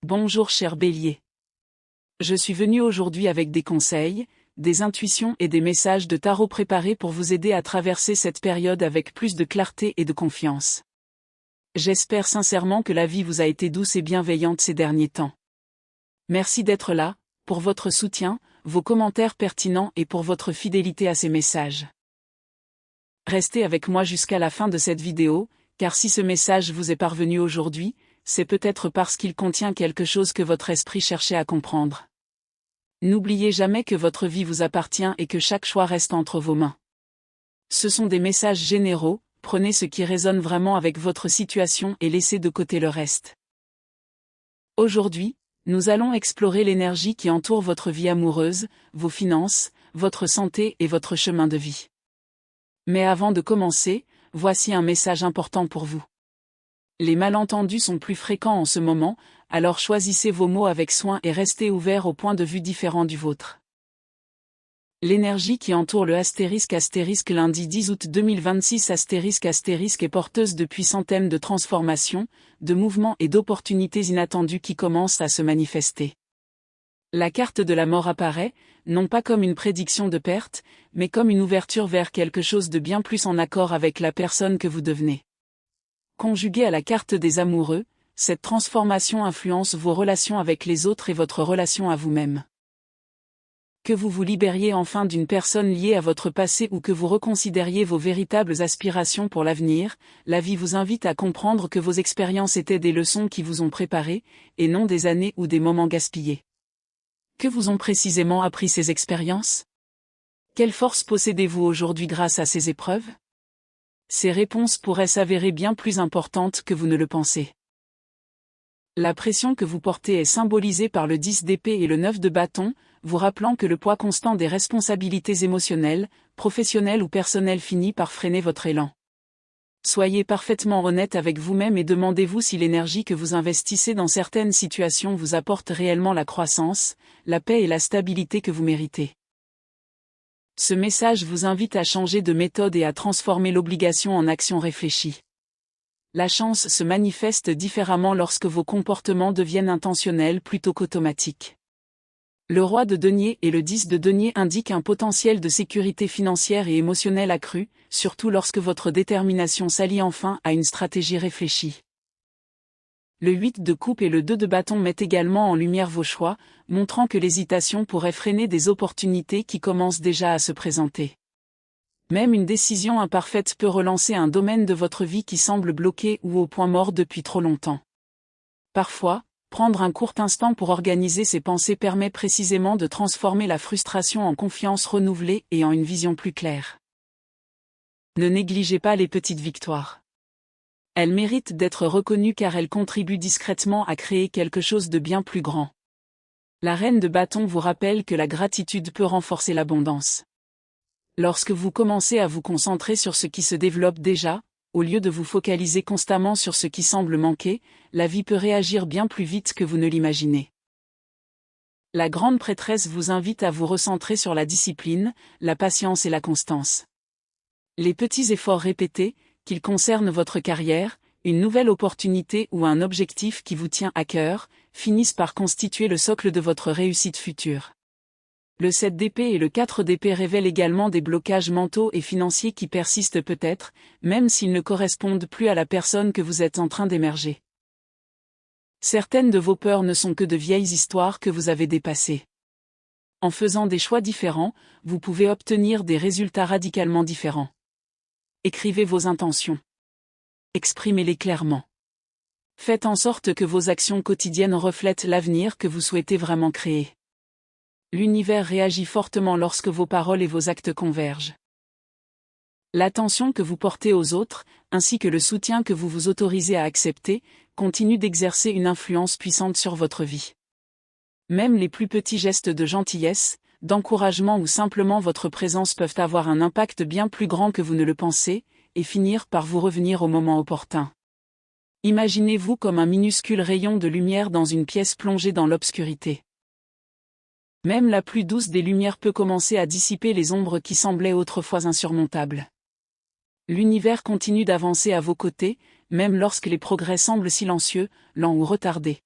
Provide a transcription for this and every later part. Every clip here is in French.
Bonjour cher Bélier. Je suis venu aujourd'hui avec des conseils, des intuitions et des messages de tarot préparés pour vous aider à traverser cette période avec plus de clarté et de confiance. J'espère sincèrement que la vie vous a été douce et bienveillante ces derniers temps. Merci d'être là, pour votre soutien, vos commentaires pertinents et pour votre fidélité à ces messages. Restez avec moi jusqu'à la fin de cette vidéo, car si ce message vous est parvenu aujourd'hui, c'est peut-être parce qu'il contient quelque chose que votre esprit cherchait à comprendre. N'oubliez jamais que votre vie vous appartient et que chaque choix reste entre vos mains. Ce sont des messages généraux, prenez ce qui résonne vraiment avec votre situation et laissez de côté le reste. Aujourd'hui, nous allons explorer l'énergie qui entoure votre vie amoureuse, vos finances, votre santé et votre chemin de vie. Mais avant de commencer, voici un message important pour vous. Les malentendus sont plus fréquents en ce moment, alors choisissez vos mots avec soin et restez ouverts aux points de vue différents du vôtre. L'énergie qui entoure le * lundi 10 août 2026 * est porteuse de puissants thèmes de transformation, de mouvements et d'opportunités inattendues qui commencent à se manifester. La carte de la mort apparaît, non pas comme une prédiction de perte, mais comme une ouverture vers quelque chose de bien plus en accord avec la personne que vous devenez. Conjuguée à la carte des amoureux, cette transformation influence vos relations avec les autres et votre relation à vous-même. Que vous vous libériez enfin d'une personne liée à votre passé ou que vous reconsidériez vos véritables aspirations pour l'avenir, la vie vous invite à comprendre que vos expériences étaient des leçons qui vous ont préparé, et non des années ou des moments gaspillés. Que vous ont précisément appris ces expériences ? Quelle force possédez-vous aujourd'hui grâce à ces épreuves ? Ces réponses pourraient s'avérer bien plus importantes que vous ne le pensez. La pression que vous portez est symbolisée par le 10 d'épée et le 9 de bâton, vous rappelant que le poids constant des responsabilités émotionnelles, professionnelles ou personnelles finit par freiner votre élan. Soyez parfaitement honnête avec vous-même et demandez-vous si l'énergie que vous investissez dans certaines situations vous apporte réellement la croissance, la paix et la stabilité que vous méritez. Ce message vous invite à changer de méthode et à transformer l'obligation en action réfléchie. La chance se manifeste différemment lorsque vos comportements deviennent intentionnels plutôt qu'automatiques. Le roi de denier et le 10 de denier indiquent un potentiel de sécurité financière et émotionnelle accru, surtout lorsque votre détermination s'allie enfin à une stratégie réfléchie. Le 8 de coupe et le 2 de bâton mettent également en lumière vos choix, montrant que l'hésitation pourrait freiner des opportunités qui commencent déjà à se présenter. Même une décision imparfaite peut relancer un domaine de votre vie qui semble bloqué ou au point mort depuis trop longtemps. Parfois, prendre un court instant pour organiser ses pensées permet précisément de transformer la frustration en confiance renouvelée et en une vision plus claire. Ne négligez pas les petites victoires. Elles méritent d'être reconnues car elles contribuent discrètement à créer quelque chose de bien plus grand. La reine de bâton vous rappelle que la gratitude peut renforcer l'abondance. Lorsque vous commencez à vous concentrer sur ce qui se développe déjà, au lieu de vous focaliser constamment sur ce qui semble manquer, la vie peut réagir bien plus vite que vous ne l'imaginez. La grande prêtresse vous invite à vous recentrer sur la discipline, la patience et la constance. Les petits efforts répétés, qu'ils concernent votre carrière, une nouvelle opportunité ou un objectif qui vous tient à cœur, finissent par constituer le socle de votre réussite future. Le 7 d'épée et le 4 d'épée révèlent également des blocages mentaux et financiers qui persistent peut-être, même s'ils ne correspondent plus à la personne que vous êtes en train d'émerger. Certaines de vos peurs ne sont que de vieilles histoires que vous avez dépassées. En faisant des choix différents, vous pouvez obtenir des résultats radicalement différents. Écrivez vos intentions. Exprimez-les clairement. Faites en sorte que vos actions quotidiennes reflètent l'avenir que vous souhaitez vraiment créer. L'univers réagit fortement lorsque vos paroles et vos actes convergent. L'attention que vous portez aux autres, ainsi que le soutien que vous vous autorisez à accepter, continuent d'exercer une influence puissante sur votre vie. Même les plus petits gestes de gentillesse, d'encouragement ou simplement votre présence peuvent avoir un impact bien plus grand que vous ne le pensez, et finir par vous revenir au moment opportun. Imaginez-vous comme un minuscule rayon de lumière dans une pièce plongée dans l'obscurité. Même la plus douce des lumières peut commencer à dissiper les ombres qui semblaient autrefois insurmontables. L'univers continue d'avancer à vos côtés, même lorsque les progrès semblent silencieux, lents ou retardés.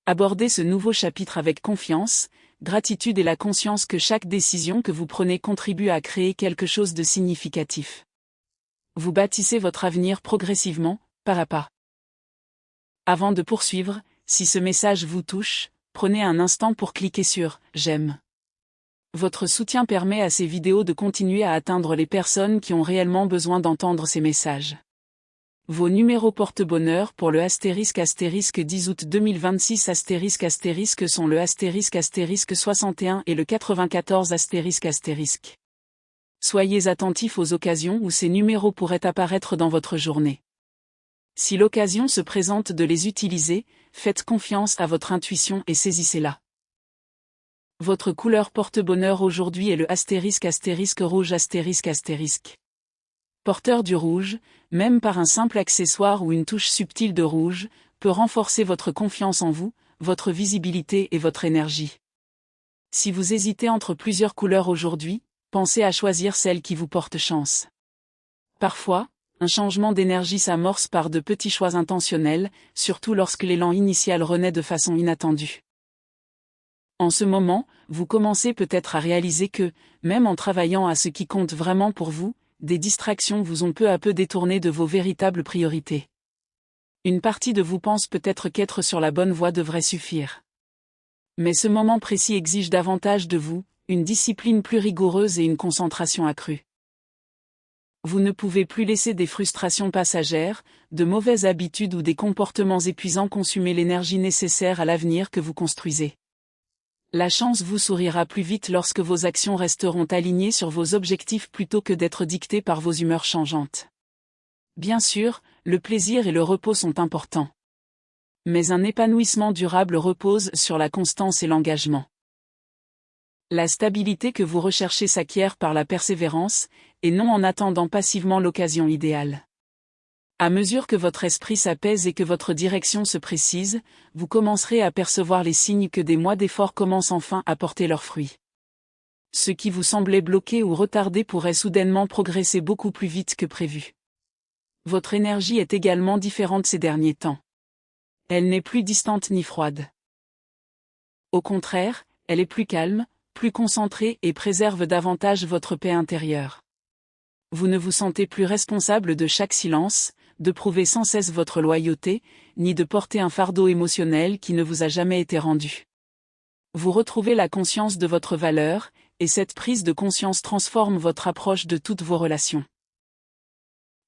Abordez ce nouveau chapitre avec confiance, gratitude et la conscience que chaque décision que vous prenez contribue à créer quelque chose de significatif. Vous bâtissez votre avenir progressivement, pas à pas. Avant de poursuivre, si ce message vous touche, prenez un instant pour cliquer sur « J'aime ». Votre soutien permet à ces vidéos de continuer à atteindre les personnes qui ont réellement besoin d'entendre ces messages. Vos numéros porte-bonheur pour le ** 10 août 2026 * sont le * 61 et le 94 **. Soyez attentifs aux occasions où ces numéros pourraient apparaître dans votre journée. Si l'occasion se présente de les utiliser, faites confiance à votre intuition et saisissez-la. Votre couleur porte-bonheur aujourd'hui est le * rouge **. Porteur du rouge, même par un simple accessoire ou une touche subtile de rouge, peut renforcer votre confiance en vous, votre visibilité et votre énergie. Si vous hésitez entre plusieurs couleurs aujourd'hui, pensez à choisir celle qui vous porte chance. Parfois, un changement d'énergie s'amorce par de petits choix intentionnels, surtout lorsque l'élan initial renaît de façon inattendue. En ce moment, vous commencez peut-être à réaliser que, même en travaillant à ce qui compte vraiment pour vous, des distractions vous ont peu à peu détourné de vos véritables priorités. Une partie de vous pense peut-être qu'être sur la bonne voie devrait suffire. Mais ce moment précis exige davantage de vous, une discipline plus rigoureuse et une concentration accrue. Vous ne pouvez plus laisser des frustrations passagères, de mauvaises habitudes ou des comportements épuisants consumer l'énergie nécessaire à l'avenir que vous construisez. La chance vous sourira plus vite lorsque vos actions resteront alignées sur vos objectifs plutôt que d'être dictées par vos humeurs changeantes. Bien sûr, le plaisir et le repos sont importants. Mais un épanouissement durable repose sur la constance et l'engagement. La stabilité que vous recherchez s'acquiert par la persévérance, et non en attendant passivement l'occasion idéale. À mesure que votre esprit s'apaise et que votre direction se précise, vous commencerez à percevoir les signes que des mois d'efforts commencent enfin à porter leurs fruits. Ce qui vous semblait bloqué ou retardé pourrait soudainement progresser beaucoup plus vite que prévu. Votre énergie est également différente ces derniers temps. Elle n'est plus distante ni froide. Au contraire, elle est plus calme, plus concentrée et préserve davantage votre paix intérieure. Vous ne vous sentez plus responsable de chaque silence, de prouver sans cesse votre loyauté, ni de porter un fardeau émotionnel qui ne vous a jamais été rendu. Vous retrouvez la conscience de votre valeur, et cette prise de conscience transforme votre approche de toutes vos relations.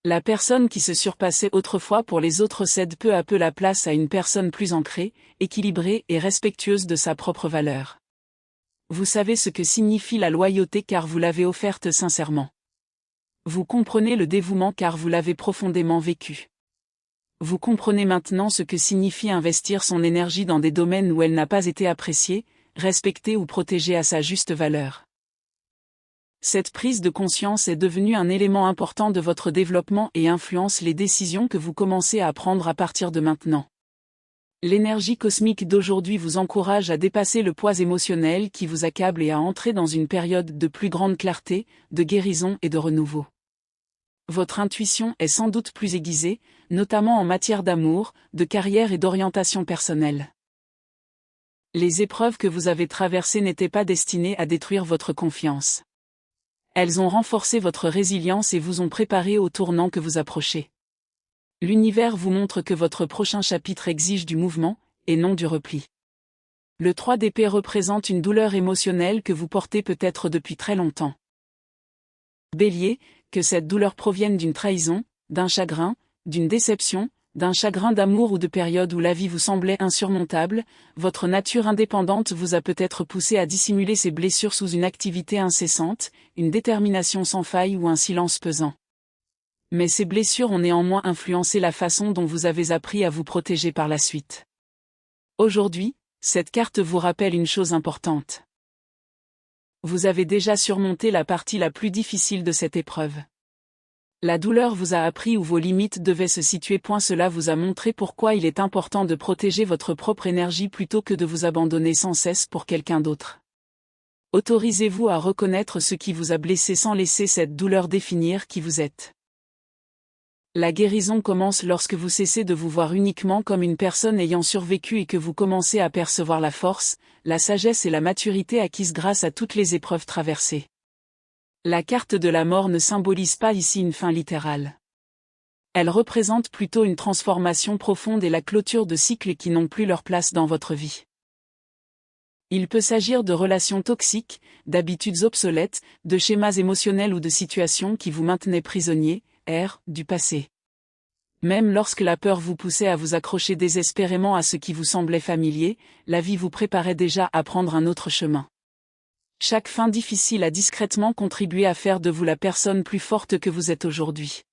La personne qui se surpassait autrefois pour les autres cède peu à peu la place à une personne plus ancrée, équilibrée et respectueuse de sa propre valeur. Vous savez ce que signifie la loyauté car vous l'avez offerte sincèrement. Vous comprenez le dévouement car vous l'avez profondément vécu. Vous comprenez maintenant ce que signifie investir son énergie dans des domaines où elle n'a pas été appréciée, respectée ou protégée à sa juste valeur. Cette prise de conscience est devenue un élément important de votre développement et influence les décisions que vous commencez à prendre à partir de maintenant. L'énergie cosmique d'aujourd'hui vous encourage à dépasser le poids émotionnel qui vous accable et à entrer dans une période de plus grande clarté, de guérison et de renouveau. Votre intuition est sans doute plus aiguisée, notamment en matière d'amour, de carrière et d'orientation personnelle. Les épreuves que vous avez traversées n'étaient pas destinées à détruire votre confiance. Elles ont renforcé votre résilience et vous ont préparé au tournant que vous approchez. L'univers vous montre que votre prochain chapitre exige du mouvement, et non du repli. Le 3 d'épée représente une douleur émotionnelle que vous portez peut-être depuis très longtemps. Bélier, que cette douleur provienne d'une trahison, d'un chagrin, d'une déception, d'un chagrin d'amour ou de période où la vie vous semblait insurmontable, votre nature indépendante vous a peut-être poussé à dissimuler ces blessures sous une activité incessante, une détermination sans faille ou un silence pesant. Mais ces blessures ont néanmoins influencé la façon dont vous avez appris à vous protéger par la suite. Aujourd'hui, cette carte vous rappelle une chose importante. Vous avez déjà surmonté la partie la plus difficile de cette épreuve. La douleur vous a appris où vos limites devaient se situer. Cela vous a montré pourquoi il est important de protéger votre propre énergie plutôt que de vous abandonner sans cesse pour quelqu'un d'autre. Autorisez-vous à reconnaître ce qui vous a blessé sans laisser cette douleur définir qui vous êtes. La guérison commence lorsque vous cessez de vous voir uniquement comme une personne ayant survécu et que vous commencez à percevoir la force, la sagesse et la maturité acquises grâce à toutes les épreuves traversées. La carte de la mort ne symbolise pas ici une fin littérale. Elle représente plutôt une transformation profonde et la clôture de cycles qui n'ont plus leur place dans votre vie. Il peut s'agir de relations toxiques, d'habitudes obsolètes, de schémas émotionnels ou de situations qui vous maintenaient prisonnier, du passé. Même lorsque la peur vous poussait à vous accrocher désespérément à ce qui vous semblait familier, la vie vous préparait déjà à prendre un autre chemin. Chaque fin difficile a discrètement contribué à faire de vous la personne plus forte que vous êtes aujourd'hui.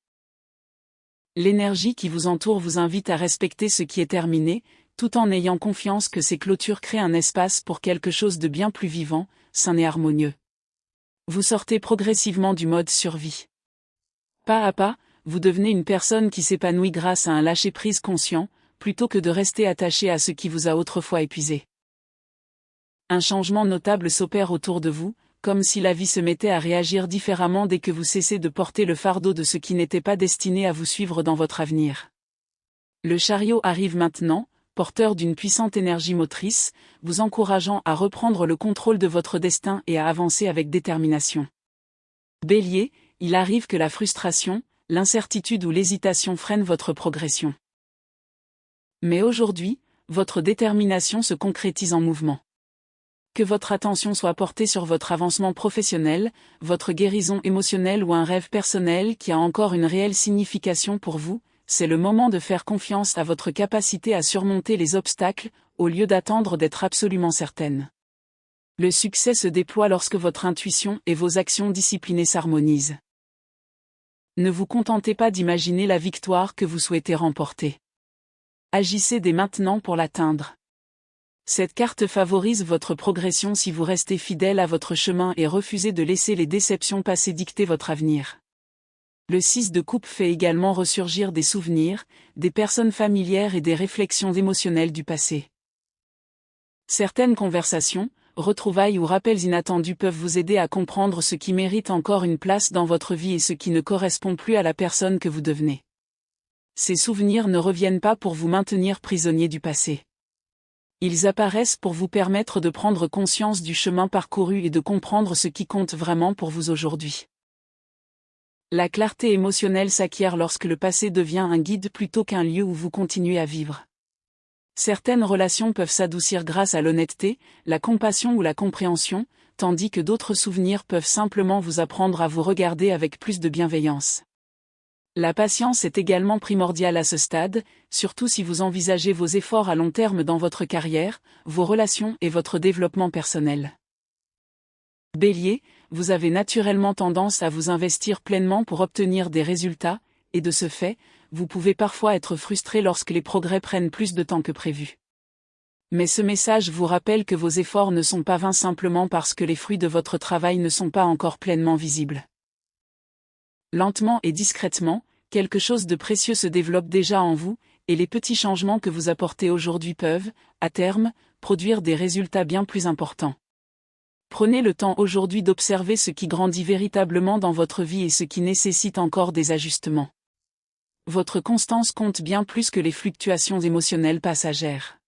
L'énergie qui vous entoure vous invite à respecter ce qui est terminé, tout en ayant confiance que ces clôtures créent un espace pour quelque chose de bien plus vivant, sain et harmonieux. Vous sortez progressivement du mode survie. Pas à pas, vous devenez une personne qui s'épanouit grâce à un lâcher-prise conscient, plutôt que de rester attaché à ce qui vous a autrefois épuisé. Un changement notable s'opère autour de vous, comme si la vie se mettait à réagir différemment dès que vous cessez de porter le fardeau de ce qui n'était pas destiné à vous suivre dans votre avenir. Le chariot arrive maintenant, porteur d'une puissante énergie motrice, vous encourageant à reprendre le contrôle de votre destin et à avancer avec détermination. Bélier, il arrive que la frustration, l'incertitude ou l'hésitation freinent votre progression. Mais aujourd'hui, votre détermination se concrétise en mouvement. Que votre attention soit portée sur votre avancement professionnel, votre guérison émotionnelle ou un rêve personnel qui a encore une réelle signification pour vous, c'est le moment de faire confiance à votre capacité à surmonter les obstacles, au lieu d'attendre d'être absolument certaine. Le succès se déploie lorsque votre intuition et vos actions disciplinées s'harmonisent. Ne vous contentez pas d'imaginer la victoire que vous souhaitez remporter. Agissez dès maintenant pour l'atteindre. Cette carte favorise votre progression si vous restez fidèle à votre chemin et refusez de laisser les déceptions passées dicter votre avenir. Le 6 de coupe fait également ressurgir des souvenirs, des personnes familières et des réflexions émotionnelles du passé. Certaines conversations, retrouvailles ou rappels inattendus peuvent vous aider à comprendre ce qui mérite encore une place dans votre vie et ce qui ne correspond plus à la personne que vous devenez. Ces souvenirs ne reviennent pas pour vous maintenir prisonnier du passé. Ils apparaissent pour vous permettre de prendre conscience du chemin parcouru et de comprendre ce qui compte vraiment pour vous aujourd'hui. La clarté émotionnelle s'acquiert lorsque le passé devient un guide plutôt qu'un lieu où vous continuez à vivre. Certaines relations peuvent s'adoucir grâce à l'honnêteté, la compassion ou la compréhension, tandis que d'autres souvenirs peuvent simplement vous apprendre à vous regarder avec plus de bienveillance. La patience est également primordiale à ce stade, surtout si vous envisagez vos efforts à long terme dans votre carrière, vos relations et votre développement personnel. Bélier, vous avez naturellement tendance à vous investir pleinement pour obtenir des résultats, et de ce fait, vous pouvez parfois être frustré lorsque les progrès prennent plus de temps que prévu. Mais ce message vous rappelle que vos efforts ne sont pas vains simplement parce que les fruits de votre travail ne sont pas encore pleinement visibles. Lentement et discrètement, quelque chose de précieux se développe déjà en vous, et les petits changements que vous apportez aujourd'hui peuvent, à terme, produire des résultats bien plus importants. Prenez le temps aujourd'hui d'observer ce qui grandit véritablement dans votre vie et ce qui nécessite encore des ajustements. Votre constance compte bien plus que les fluctuations émotionnelles passagères.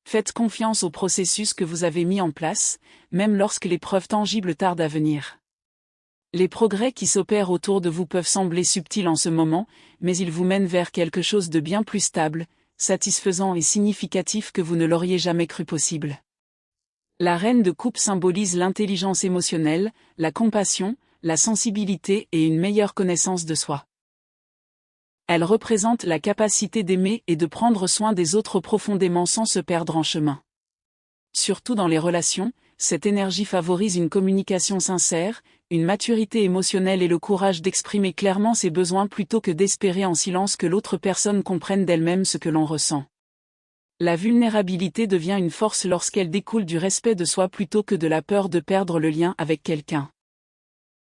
Faites confiance au processus que vous avez mis en place, même lorsque les preuves tangibles tardent à venir. Les progrès qui s'opèrent autour de vous peuvent sembler subtils en ce moment, mais ils vous mènent vers quelque chose de bien plus stable, satisfaisant et significatif que vous ne l'auriez jamais cru possible. La reine de coupe symbolise l'intelligence émotionnelle, la compassion, la sensibilité et une meilleure connaissance de soi. Elle représente la capacité d'aimer et de prendre soin des autres profondément sans se perdre en chemin. Surtout dans les relations, cette énergie favorise une communication sincère, une maturité émotionnelle et le courage d'exprimer clairement ses besoins plutôt que d'espérer en silence que l'autre personne comprenne d'elle-même ce que l'on ressent. La vulnérabilité devient une force lorsqu'elle découle du respect de soi plutôt que de la peur de perdre le lien avec quelqu'un.